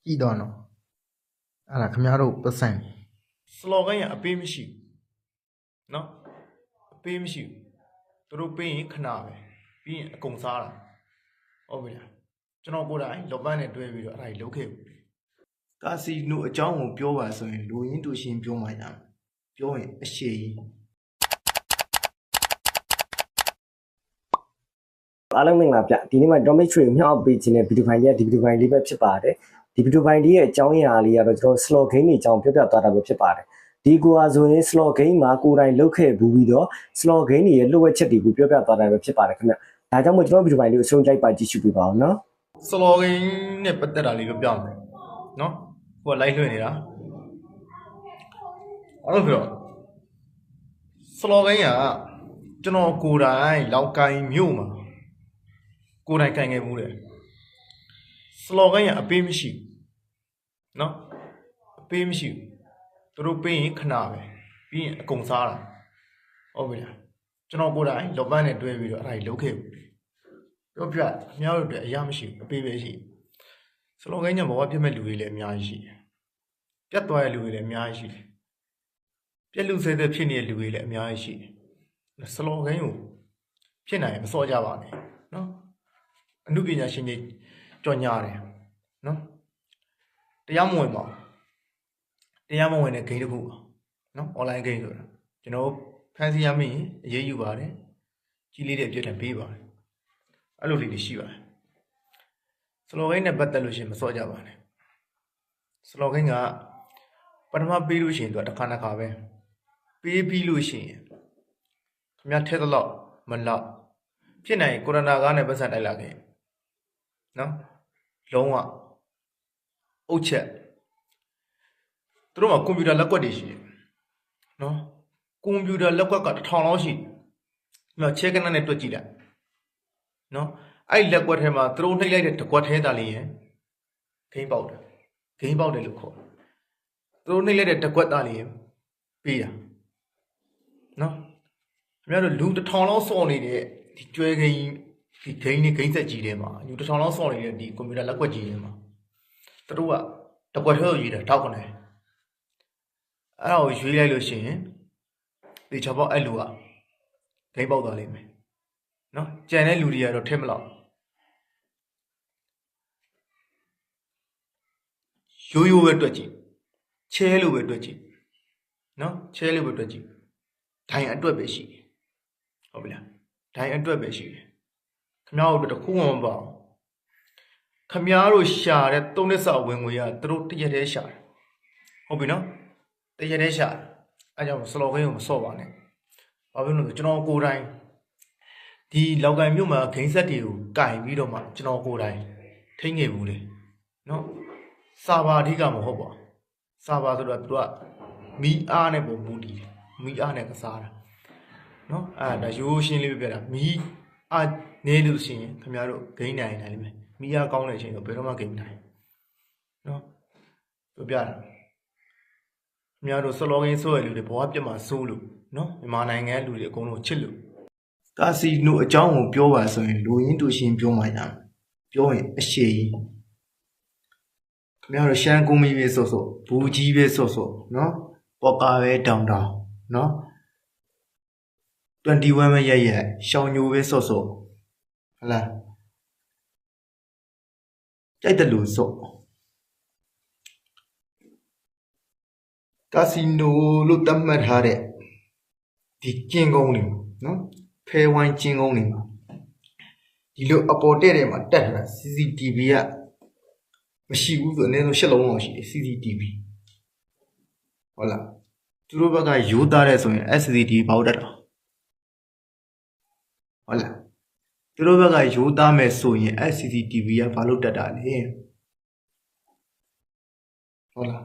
ကြည့်တော့နော်အဲ့ဒါခင်ဗျားတို့ပတ်စံစလော်ဂန်ရအပေးမရှိနော်အပေးမရှိသူတို့ပေးရင်ခဏပဲပြီးရင်အကုန်စားတာဟုတ်ပြီလားကျွန်တော်ကိုယ်တိုင်လောပန်းနဲ့တွဲပြီးတော့အဲ့ဒါကြီးလုပ်ခဲ့ဘူးကာစီနိုအကြောင်းကိုပြောပါဆိုရင်လူရင်းတူရှင်ပြောမှရမယ်ပြောရင်အရှိကြီးအားလုံးမင်္ဂလာဗျဒီနေ့မှာ Dominic Tree မြောက်ပေးခြင်းနဲ့ video file ရဲ့ဒီ video file လေးပဲဖြစ်ပါတယ်ဒီ video file လေးရဲ့အကြောင်းအရာလေးကတော့ကျွန်တော် slow game တွေအကြောင်းပြောပြသွားတာပဲဖြစ်ပါတယ်ဒီကွာဆိုရင် slow game မှာကိုယ်တိုင်လုပ်ခဲ့ဘူးပြီးတော့ slow game တွေရဲ့လိုအပ်ချက်တွေကိုပြောပြသွားတာပဲဖြစ်ပါတယ်ခင်ဗျဒါကြောင့်မို့ကျွန်တော် video file လေးကိုအဆုံးကြိုက်ပါကြည့်ရှုပေးပါအောင်နော် စလော်ဂန်နဲ့ပတ်သက်တာလေးပြောပြမယ်နော်ကိုကလိုက်လွှင့်နေတာအဲ့လိုပြောစလော်ဂန်ကကျွန်တော်ကိုယ်တိုင်လောက်ကိုင်းမြို့မှာကိုယ်တိုင်ကင်ခဲ့မှုတယ်စလော်ဂန်ရအပေးမရှိနော်အပေးမရှိသူတို့ပေးရင်ခဏပဲပြီးရင်အကုန်စားတာဟုတ်ပြီလားကျွန်တော်ကိုယ်တိုင်လောပန်းနဲ့တွဲပြီးတော့အဲ့ဒါကြီးလုပ်ခဲ့ဘူးပြောပြအများတို့အတွက်အရာမရှိဘူးအပေးပဲရှိစလော်ဂန်ညဘဝပြတ်မဲ့လူတွေလည်းအများကြီးရှိတယ်ပြတ်သွားတဲ့လူတွေလည်းအများကြီးရှိတယ်ပြက်လူဆဲတဲ့ဖြစ်နေတဲ့လူတွေလည်းအများကြီးရှိတယ်စလော်ဂန်ကိုဖြစ်နိုင်ရင်မစောကြပါနဲ့နော်အမှုပညာရှင်တွေကြော်ညာတယ်နော်တရားမဝင်ပါတရားမဝင်တဲ့ဂိမ်းတစ်ခုပါနော် online game ဆိုတာကျွန်တော်ဖန်စီရမင်းအရေးယူပါတယ်ကြီးလေးတဲ့အပြည့်တံပေးပါတယ်အဲ့လိုလေးတွေရှိပါတယ်စလော်ဂိမ်းနဲ့ပတ်သက်လို့ရှိရင်မစောကြပါနဲ့စလော်ဂိမ်းကပထမပေးလို့ရှိရင်သူကတစ်ခါတစ်ခါပဲပေးပြီးလို့ရှိရင်ခင်ဗျားထဲတော့မလောက်ဖြစ်နိုင်ကိုရိုနာကားနဲ့ပတ်သက်တိုက်လာခဲ့နော်လုံးဝအုတ်ချက်သူတို့မှာကွန်ပျူတာလက်ကွက်တွေရှိတယ်နော်ကွန်ပျူတာလက်ကွက်က1000လောက်ရှိတယ်ချဲကနနဲ့တွက်ကြည့်လိုက်နော်အဲ့လက်ကွက်ထဲမှာသူတို့နှိပ်လိုက်တဲ့တကွက်ထဲတာလေးရင်ဂိမ်းပေါက်တယ်ဂိမ်းပေါက်တယ်လို့ခေါ်တယ်သူတို့နှိပ်လိုက်တဲ့တကွက်သားလေးရင်ပေးတာနော်ခင်ဗျားတို့လူ1000လောက်စော်နေတဲ့ဒီကျွဲဂိမ်းဒီဂိမ်းနဲ့ဂိမ်းဆက်ကြီးထဲမှာလူ1000လောက်စော်နေတဲ့ဒီကွန်ပျူတာလက်ကွက်ကြီးထဲမှာသူတို့ကတကွက်ထဲကိုရေးတာထောက်ကနေအဲ့ဒါကိုရွေးလိုက်လို့ရှိရင်ဒီချောပေါ့အဲ့လူကဂိမ်းပေါက်သွားလိမ့်မယ်နော်ကြံတဲ့လူတွေကတော့ထဲမလောက်ရိုးရိုးပဲတွက်ကြည့်ချဲလို့ပဲတွက်ကြည့်နော်ချဲလို့ပဲတွက်ကြည့်ဒိုင်အတွက်ပဲရှိတယ်ဟုတ်ပြီလားဒိုင်အတွက်ပဲရှိတယ်ခမားတို့တခုမှမပေါ့ခမားတို့ရှာတဲ့သုံးနှစ်စာဝင်ငွေကသူတို့တရက်တည်းရှာတယ်ဟုတ်ပြီနော်တရက်တည်းရှာအဲကြောင့်စလော်ဂိမ်းကိုမစော့ပါနဲ့ဘာဖြစ်လို့လဲကျွန်တော်ကိုယ်တိုင်ဒီလောက်ကိုင်မြို့မှာဂိမ်းဆက်တွေကိုကင်ပြီးတော့မှကျွန်တော်ကိုယ်တိုင်ထိန်းခဲ့ဘူးလေနော်စာပါအဓိကမဟုတ်ပါစာပါဆိုတော့သူကမီအားနဲ့ပုံမူတည်တယ်မီအားနဲ့ကစားတာနော်အဲ့ဒါရိုးရှင်းလေးပြပြတာမီအားနေလို့ရှိရင်ခင်ဗျားတို့ဂိမ်းနိုင်နိုင်လိမ့်မယ်မီအားကောင်းတဲ့အချိန်တော့ဘယ်တော့မှဂိမ်းနိုင်နော်ပြပြတာခင်ဗျားတို့စလောဂိမ်းဆိုရလူတွေဘဝပြတ်မှာစိုးလို့နော်မြန်မာနိုင်ငံလူတွေအကုန်လုံးချစ်လို့ကာစီနိုအကြောင်းကိုပြောပါဆိုရင်လူရင်းတူရှင်ပြောမှရမယ်ပြောရင်အရှိကြီးခင်ဗျားတို့ရှမ်းကူမီပဲဆိုဆိုဘူးကြီးပဲဆိုဆိုနော်ပေါ်ကာပဲတောင်တောင်နော်21ပဲရက်ရှောင်းညိုပဲဆိုဆိုဟလားကြိုက်တယ်လို့ဆိုကာစီနိုလို့သတ်မှတ်ထားတဲ့ဒီကျင်းကုန်းတွေနော်ဖဲဝိုင်းကျင်းကုန်းတွေမှာဒီလိုအပေါ်တဲ့မှာတက်ထားတာ CCTV ကမရှိဘူးဆိုအနည်းဆုံး7လုံးလောက်ရှိတယ် CCTV ဟုတ်လားသူတို့ဘက်ကရိုးသားတဲ့ဆိုရင် SCTV ပေါက်တတ်တာဟုတ်လားသူတို့ဘက်ကရိုးသားမယ်ဆိုရင် SCTV ကဘာလို့တက်တာလဲဟုတ်လား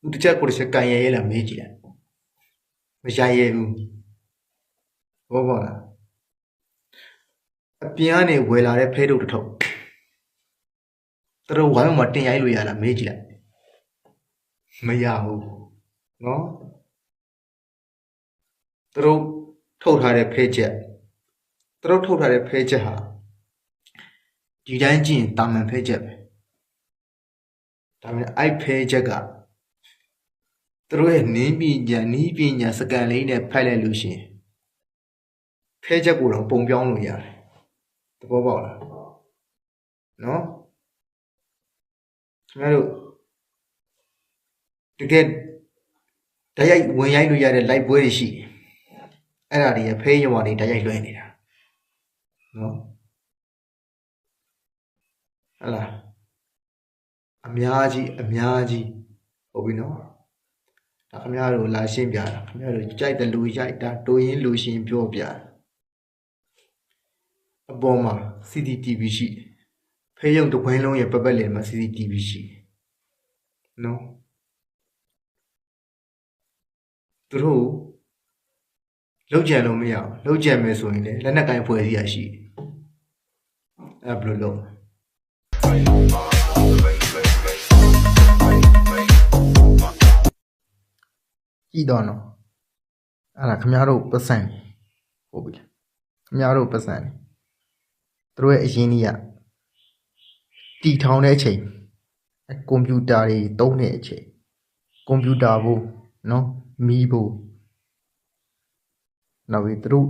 သူတစ်ချက်ကိုတစ်ချက်ကန်ရဲလာမေးကြည့်လိုက်မရရဲဘူးဘောပါလားအပြင်ကနေဝယ်လာတဲ့ဖဲတုပ်တစ်ထုပ်သူတို့ဝိုင်းမှာတင်ရိုက်လို့ရလားမေးကြည့်လိုက်မရဘူးနော်သူတို့ထုတ်ထားတဲ့ဖဲချက်သူတို့ထုတ်ထားတဲ့ဖဲချက်ဟာဒီတိုင်းကြည့်ရင်တာမန်ဖဲချက်ပဲ ဒါပေမဲ့အဲ့ဖဲချက်ကသူတို့ရဲ့နီးပညာစကန်လေးနဲ့ဖိုက်လိုက်လို့ရှိရင်ဖဲချက်ကိုတော့ပုံပြောင်းလို့ရတယ်သဘောပေါက်လားနော်ခင်ဗျားတို့တကယ်တရားဝင်ရိုက်လို့ရတဲ့ live ပွဲတွေရှိအဲ့ဒါတွေဖဲရွာတွေတရားလွှဲနေတာနော်ဟလာအများကြီးဟုတ်ပြီနော်ဒါခင်ဗျားတို့လာရှင်းပြတာခင်ဗျားတို့ကြိုက်တယ်လူရိုက်တာတိုးရင်လူရှင်ပြောပြအပေါ်မှာ CCTV ရှိဖဲရုံတစ်ခွင်းလုံးရဲ့ပတ်ပတ်လည်မှာ CCTV ရှိနော်သူတို့လောက်ကြံလို့မရဘူးလောက်ကြံမယ်ဆိုရင်လည်းလက်နက်ကိုင်ဖွဲ့စည်းရရှိအဲ့ဘယ်လိုလုပ်ကြည့်တော့နော်အဲ့ဒါခမရတို့ပတ်စံဟုတ်ပြီလားခမရတို့ပတ်စံသူတို့ရဲ့အရင်ကြီးကတီထောင်တဲ့အချိန်ကွန်ပျူတာတွေတုံးတဲ့အချိန်ကွန်ပျူတာဘူးနော်မီးဘူးနောက်ပြီးသူတို့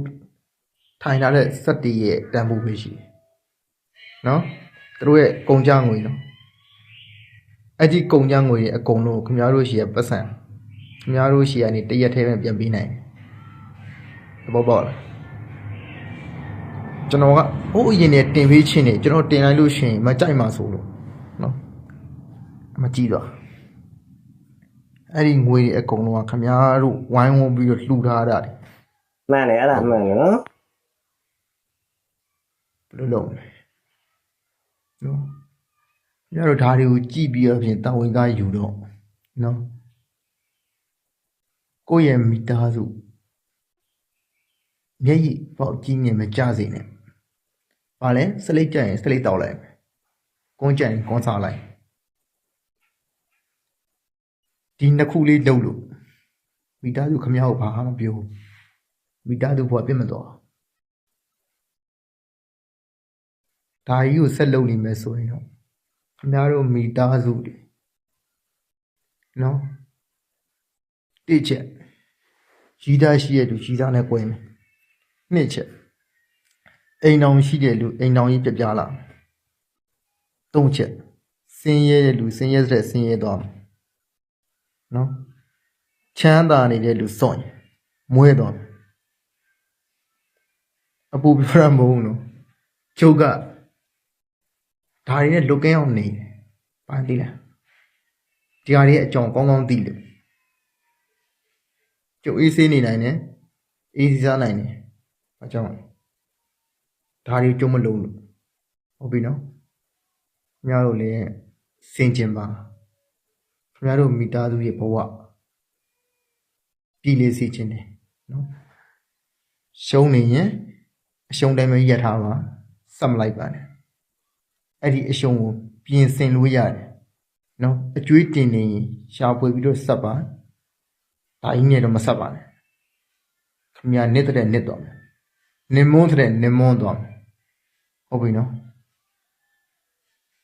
ထိုင်ထားတဲ့စက်တီရဲ့တန်ဖိုးပဲရှိတယ်နော်သူတို့ရဲ့ကုန်ကြငွေနော်အဲ့ဒီကုန်ကြငွေရဲ့အကုန်လုံးခင်ဗျားတို့ရှိရပတ်စံခင်ဗျားတို့ရှိရနေတရက်ထဲပဲပြန်ပေးနိုင်တယ်သဘောပေါက်လားကျွန်တော်ကဟိုအရင်နဲ့တင်ပေးချင်းနေကျွန်တော်တင်လိုက်လို့ရှိရင်မကြိုက်မှဆိုလို့နော်မကြည့်တော့အဲ့ဒီငွေတွေအကုန်လုံးကခင်ဗျားတို့ဝိုင်းဝန်းပြီးတော့လှူထားတာတယ်မှန်တယ်အဲ့ဒါမှန်တယ်နော်ဘယ်လိုလုပ်လဲနော်ညတို့ဓာတ်တွေကိုကြည့်ပြီးတော့ဖြင့်တာဝန်သားယူတော့နော်ကိုယ့်ရဲ့မိသားစုမျက်ရည်ပေါက်ကြီးငယ်မကြစေနဲ့ဘာလဲစလိတ်ကြရင်စလိတ်တောက်လိုက်ကွန်းကြရင်ကွန်းစားလိုက်ဒီနှစ်ခုလေးလုပ်လို့မိသားစုခမရောက်ဘာမှမပြောမိသားစုဘဝပြတ်မသွားဒါကြီးကိုဆက်လုပ်နေမယ်ဆိုရင်တော့ခင်ဗျားတို့မိသားစုတွေနော်တိချက်ကြီးသားရှိတဲ့လူကြီးသားနဲ့꿰မယ်နှစ်ချက်အိမ်တော်ရှိတဲ့လူအိမ်တော်ကြီးပြပြလာသုံးချက်စင်းရဲတဲ့လူစင်းရဲတဲ့ဆင်းရဲသွားမယ်နော်ချမ်းသာနေတဲ့လူစွန့်မွဲသွားမယ်အပူပြရမုံနော်ချုပ်ကဒါတွေနဲ့လွတ်ကင်းအောင်နေပါသိလားဒီဟာတွေအကြောင်းကောင်းကောင်းသိလို့ကျုပ်အေးဆေးနေနိုင်တယ်အေးစီစားနိုင်တယ်အကြောင်းဒါတွေကျုံမလုံးလို့ဟုတ်ပြီနော်ခင်ဗျားတို့လည်းစင်ကျင်ပါခင်ဗျားတို့မိသားစုရဲ့ဘဝပြည်လေးစီခြင်းတယ်နော်ရှုံးနေရင်အရှုံးတိုင်းပဲရပ်ထားပါစက်မလိုက်ပါနဲ့အဲ့ဒီအရှုံးကိုပြင်ဆင်လို့ရတယ်နော်အကျွေးတင်နေရင်ရှာဖွေပြီးတော့စက်ပါဒါကြီးနဲ့တော့မဆက်ပါနဲ့ခင်ဗျာနစ်တဲ့နစ်တော့မယ်နင်မွန်းတဲ့နင်မွန်းတော့မယ်ဟုတ်ပြီနော်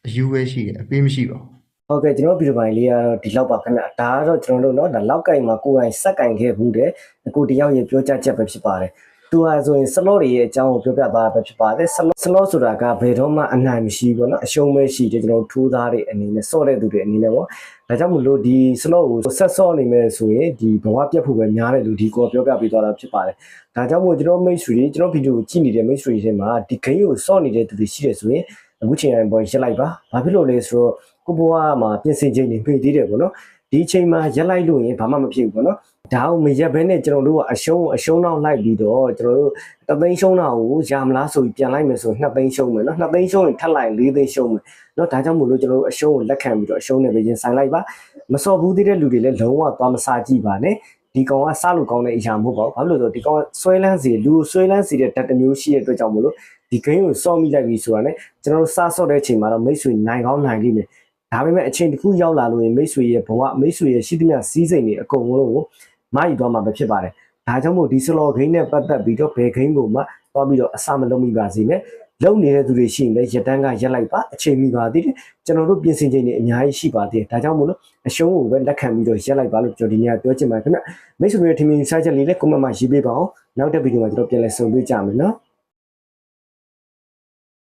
အယူပဲရှိတယ်အပေးမရှိပါဘူးဟုတ်ကဲ့ကျွန်တော်ဗီဒီယိုပိုင်းလေးကတော့ဒီလောက်ပါခင်ဗျာဒါကတော့ကျွန်တော်တို့เนาะဒါလောက်ကင်မှာကိုယ်တိုင်စက်ကင်ခဲ့ဘူးတယ်အခုတယောက်ရဲ့ပြောကြားချက်ပဲဖြစ်ပါတယ်သူဟာဆိုရင်စလော့တွေရဲ့အကြောင်းကိုပြောပြသွားတာပဲဖြစ်ပါတယ်စလော့ဆိုတာကဘယ်တော့မှအနိုင်မရှိဘူးเนาะအရှုံးပဲရှိတယ်ကျွန်တော်ထိုးသားတွေအနေနဲ့စော့တဲ့သူတွေအနေနဲ့ပေါ့ဒါကြောင့်မလို့ဒီစလော့ကိုဆက်စော့နေမယ်ဆိုရင်ဒီဘဝပြတ်ဖို့ပဲများတယ်လို့ဒီကိုပြောပြပေးသွားတာဖြစ်ပါတယ်ဒါကြောင့်မို့ကျွန်တော်မိတ်ဆွေတွေကျွန်တော်ဗီဒီယိုကိုကြည့်နေတဲ့မိတ်ဆွေတွေထဲမှာဒီဂိမ်းကိုစော့နေတဲ့သူတွေရှိတယ်ဆိုရင်အခုချိန်တိုင်းပေါ်ရက်လိုက်ပါဘာဖြစ်လို့လဲဆိုတော့ကိုဘွားမှာပြင်ဆင်ချိန်နေပြေးသေးတယ်ပေါ့နော်ဒီချိန်မှာရက်လိုက်လို့ရင်ဘာမှမဖြစ်ဘူးပေါ့နော်ဒါအောင်မရက်ဘဲနဲ့ကျွန်တော်တို့ကအရှုံးတော့လိုက်ပြီးတော့ကျွန်တော်တို့တသိန်းရှုံးတာကိုရမလားဆိုပြီးပြန်လိုက်မယ်ဆို2သိန်းရှုံးမယ်နော်2သိန်းရှုံးရင်ထပ်လိုက်4သိန်းရှုံးမယ်နော်ဒါကြောင့်မို့လို့ကျွန်တော်တို့အရှုံးကိုလက်ခံပြီးတော့အရှုံးနဲ့ပဲရင်ဆိုင်လိုက်ပါမစော်ဘူးသေးတဲ့လူတွေလည်းလုံးဝသွားမစားကြည့်ပါနဲ့ဒီကောင်ကစားလို့ကောင်းတဲ့အရာမဟုတ်ပါဘူးဘာလို့လဲဆိုတော့ဒီကောင်ကဆွဲလန်းစီလူဆွဲလန်းစီတဲ့ဓာတ်တစ်မျိုးရှိတဲ့အတွက်ကြောင့်မို့လို့ဒီဂိမ်းကိုစော့မိလိုက်ပြီဆိုတာ ਨੇ ကျွန်တော်တို့စားစော့တဲ့အချိန်မှာတော့မိတ်ဆွေနိုင်ကောင်းနိုင်လိမ့်မယ်ဒါပေမဲ့အချိန်တစ်ခုရောက်လာလို့ရင်မိတ်ဆွေရဲ့ဘဝမိတ်ဆွေရဲ့ရှိသမျှစီးစိမ်တွေအကုန်လုံးကိုမာယူသွားမှာပဲဖြစ်ပါတယ်ဒါကြောင့်မို့ဒီစလော့ဂိမ်းနဲ့ပတ်သက်ပြီးတော့ဘယ်ဂိမ်းကိုမှသွားပြီးတော့အစမလုံးမိပါစေနဲ့ လုံနေတဲ့သူတွေရှိရင်လည်းရတန်းကရက်လိုက်ပါအချိန်မီပါသေးတယ်ကျွန်တော်တို့ပြင်ဆင်ချိန်တွေအများကြီးရှိပါသေးတယ်ဒါကြောင့်မို့လို့အရှုံးကိုပဲလက်ခံပြီးတော့ရက်လိုက်ပါလို့ကျွန်တော်ဒီနေ့ပြောချင်ပါတယ်ခင်ဗျမိတ်ဆွေတွေထင်မြင်စားချက်လေးလည်း comment မှာရေးပေးပါအောင်နောက်တဲ့ဗီဒီယိုမှာကျွန်တော်ပြန်လည်ဆုံတွေ့ကြမယ်နော်